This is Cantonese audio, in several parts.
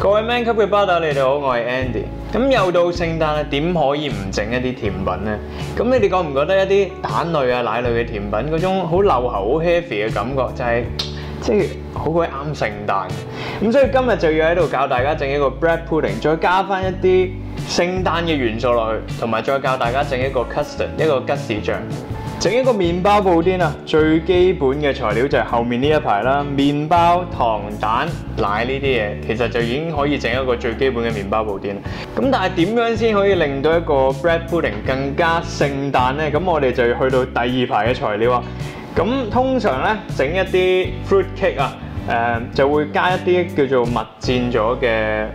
各位 Man 級嘅巴打，你哋好，我係 Andy。咁又到聖誕啦，點可以唔整一啲甜品呢？咁你哋覺唔覺得一啲蛋類啊、奶類嘅甜品嗰種好漏喉、好 heavy 嘅感覺，就係即係好鬼啱聖誕。咁所以今日就要喺度教大家整一個 bread pudding， 再加翻一啲聖誕嘅元素落去，同埋再教大家整一個 custard， 一個吉士醬。整一個麵包布甸啊，最基本嘅材料就係後面呢一排啦，麵包、糖、蛋、奶呢啲嘢，其實就已經可以整一個最基本嘅麵包布甸啦。咁但係點樣先可以令到一個 bread pudding 更加聖誕呢？咁我哋就要去到第二排嘅材料啊。咁通常咧整一啲 fruit cake 啊，就會加一啲叫做蜜餞咗嘅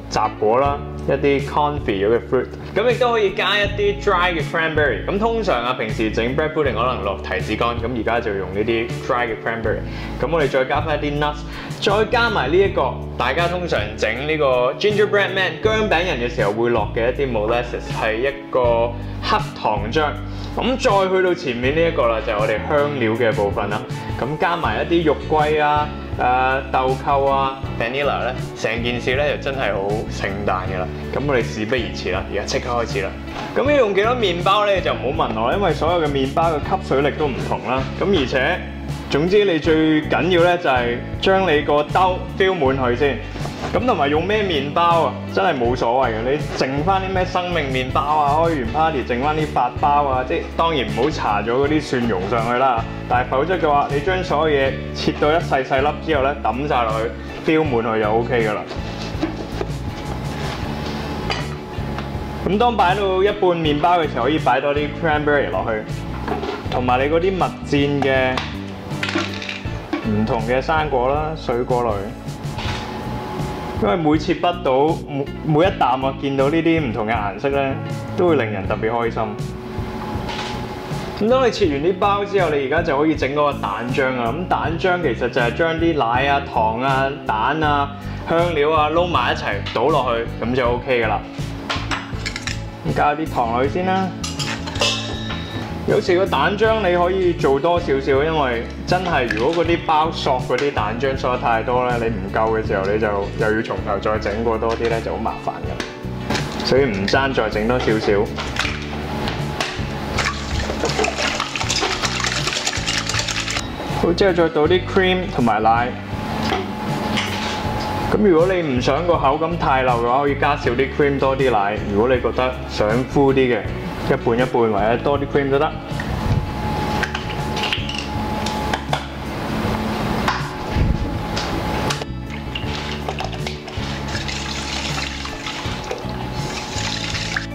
雜果啦，一啲 confit 咗嘅 fruit， 咁亦都可以加一啲 dry 嘅 cranberry。咁通常啊，平時整 bread pudding 可能落提子乾，咁而家就用呢啲 dry 嘅 cranberry。咁我哋再加翻一啲 nuts， 再加埋呢一個大家通常整呢個 gingerbread man 薑餅人嘅時候會落嘅一啲 molasses， 係一個黑糖漿。咁再去到前面呢一個啦，就係我哋香料嘅部分啦。咁加埋一啲肉桂啊、豆蔻啊、vanilla 咧，成件事咧就真係好聖誕嘅啦。咁我哋事不宜遲啦，而家即刻開始啦。咁要用幾多麵包咧，就唔好問我，因為所有嘅麵包嘅吸水力都唔同啦。咁而且總之你最緊要咧就係將你個兜 fill 滿佢先。咁同埋用咩麵包啊，真係冇所謂嘅。你剩翻啲咩生命麵包啊，開完 party 剩翻啲發包啊，即係當然唔好搽咗嗰啲蒜蓉上去啦。但係否則嘅話，你將所有嘢切到一細細粒之後咧，抌晒落去 fill 滿佢就 OK 噶啦。咁當擺到一半麵包嘅時候，可以擺多啲 cranberry 落去，同埋你嗰啲蜜餞嘅唔同嘅生果啦、水果類。因為每次筆到每一啖啊，見到呢啲唔同嘅顏色咧，都會令人特別開心。咁當你切完啲包之後，你而家就可以整嗰個蛋漿啊。咁蛋漿其實就係將啲奶啊、糖啊、蛋啊、香料啊撈埋一齊倒落去，咁就 OK 噶啦。咁加啲糖落去先啦。有時個蛋漿你可以做多少少，因為真係如果嗰啲包索嗰啲蛋漿索得太多咧，你唔夠嘅時候你就又要從頭再整過多啲咧，就好麻煩㗎。所以唔爭再整多少少。好，之後再倒啲 cream 同埋奶。咁如果你唔想個口感太漏嘅話，可以加少啲 cream 多啲奶。如果你覺得想敷啲嘅，一半一半或者多啲 cream 都得。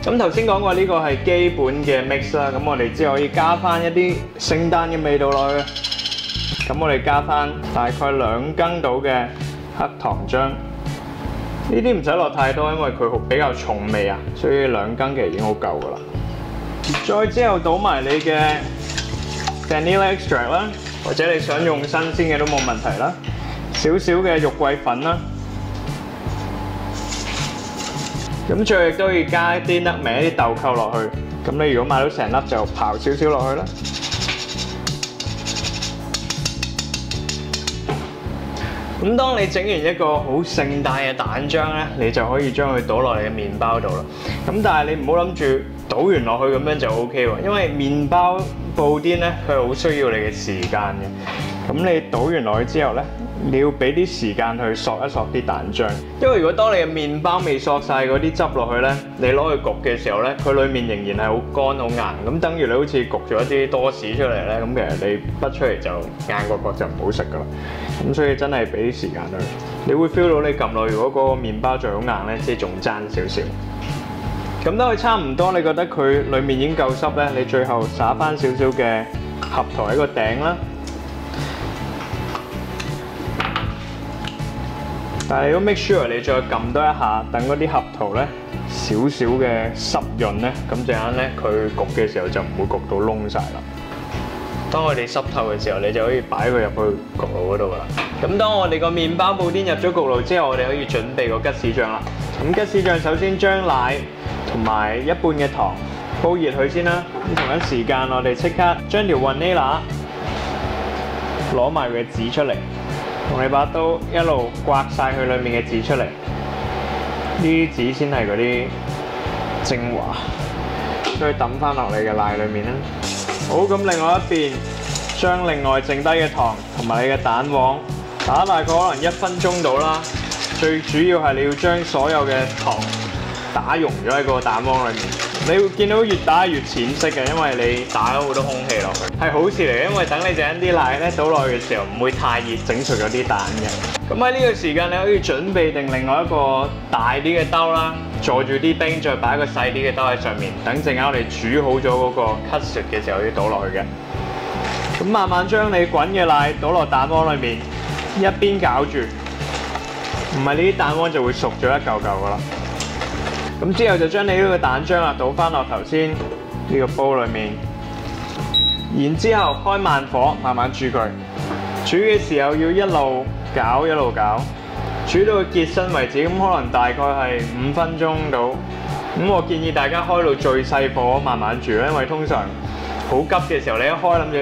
咁頭先講過呢個係基本嘅 mix 啦，咁我哋之後可以加翻一啲聖誕嘅味道落去。咁我哋加翻大概2羹到嘅黑糖漿。呢啲唔使落太多，因為佢比較重味啊，所以2羹其實已經好夠噶啦。再之後倒埋你嘅 vanilla extract 啦，或者你想用新鮮嘅都冇問題啦。少少嘅肉桂粉啦，咁最後亦都可以加一啲nutmeg、一啲豆蔻落去。咁你如果買到成粒就刨少少落去啦。咁當你整完一個好聖誕嘅蛋漿咧，你就可以將佢倒落你嘅麵包度啦。咁但係你唔好諗住倒完落去咁樣就 OK 喎，因為麵包布甸咧，佢係好需要你嘅時間嘅。咁你倒完落去之後咧，你要俾啲時間去索一索啲蛋漿。因為如果當你嘅麵包未索晒嗰啲汁落去咧，你攞去焗嘅時候咧，佢裡面仍然係好乾好硬，咁等於你好似焗咗一啲多士出嚟咧，咁其實你畢出嚟就硬角角就唔好食噶啦。咁所以真係俾啲時間佢，你會 feel 到你撳落，如果嗰個麵包仲好硬咧，即係仲爭少少。咁當佢差唔多，你覺得佢裡面已經夠濕咧，你最後灑翻少少嘅合桃喺個頂啦。但係如果 make sure 你再撳多一下，等嗰啲合桃咧少少嘅濕潤咧，咁陣間咧佢焗嘅時候就唔會焗到燶晒啦。當佢哋濕透嘅時候，你就可以擺佢入去焗爐嗰度啦。咁當我哋個麵包布甸入咗焗爐之後，我哋可以準備個吉士醬啦。咁吉士醬首先將奶同埋一半嘅糖煲熱佢先啦。咁同一時間，我哋即刻將條 vanilla 攞埋佢嘅籽出嚟。用你把刀一路刮晒佢裡面嘅籽出嚟，呢啲籽先係嗰啲精華，再抌翻落你嘅奶裡面啦。好，咁另外一邊將另外剩低嘅糖同埋你嘅蛋黃打大概可能1分鐘到啦。最主要係你要將所有嘅糖打溶咗喺個蛋黃裡面。你會見到越打越淺色嘅，因為你打咗好多空氣落去，係好事嚟，因為等你陣啲奶咧倒落去嘅時候唔會太熱，整熟咗啲蛋嘅。咁喺呢個時間你可以準備定另外一個大啲嘅兜啦，坐住啲冰，再擺一個細啲嘅兜喺上面，等陣間我哋煮好咗嗰個 custard 嘅時候要倒落去嘅。咁慢慢將你滾嘅奶倒落蛋黃裡面，一邊攪住，唔係呢啲蛋黃就會熟咗一嚿嚿噶啦。咁之後就將你呢個蛋漿啊倒翻落頭先呢個煲裏面，然之後開慢火慢慢煮佢。煮嘅時候要一路攪一路攪，煮到佢結身為止。咁可能大概係5分鐘到。咁我建議大家開到最細火慢慢煮，因為通常好急嘅時候你一開諗住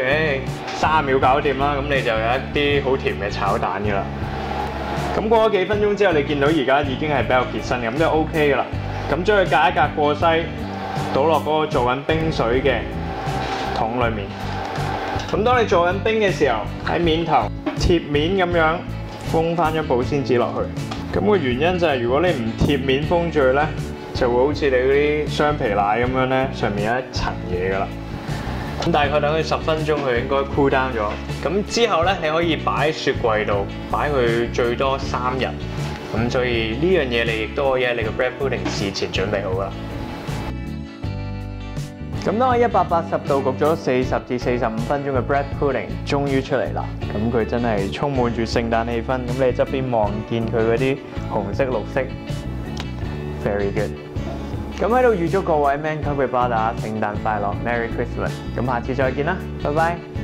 30秒搞掂啦，咁你就有一啲好甜嘅炒蛋㗎啦。咁過咗幾分鐘之後，你見到而家已經係比較結身嘅，咁就 OK 㗎啦。咁將佢隔一隔過篩，倒落嗰個做緊冰水嘅桶裏面。咁當你做緊冰嘅時候，喺面頭貼面咁樣封翻張保鮮紙落去。咁個原因就係如果你唔貼面封住咧，就會好似你嗰啲雙皮奶咁樣咧，上面有一層嘢㗎啦。咁大概等佢10分鐘，佢應該 cool down 咗。咁之後咧，你可以擺喺雪櫃度，擺佢最多3日。咁所以呢樣嘢你亦都可以喺你個 bread pudding 事前準備好啦。咁當我180度焗咗40至45分鐘嘅 bread pudding 終於出嚟啦。咁佢真係充滿住聖誕氣氛。咁你側邊望見佢嗰啲紅色、綠色 ，very good。咁喺度預祝各位 Man Cub 嘅巴打聖誕快樂 ，Merry Christmas。咁下次再見啦，拜拜。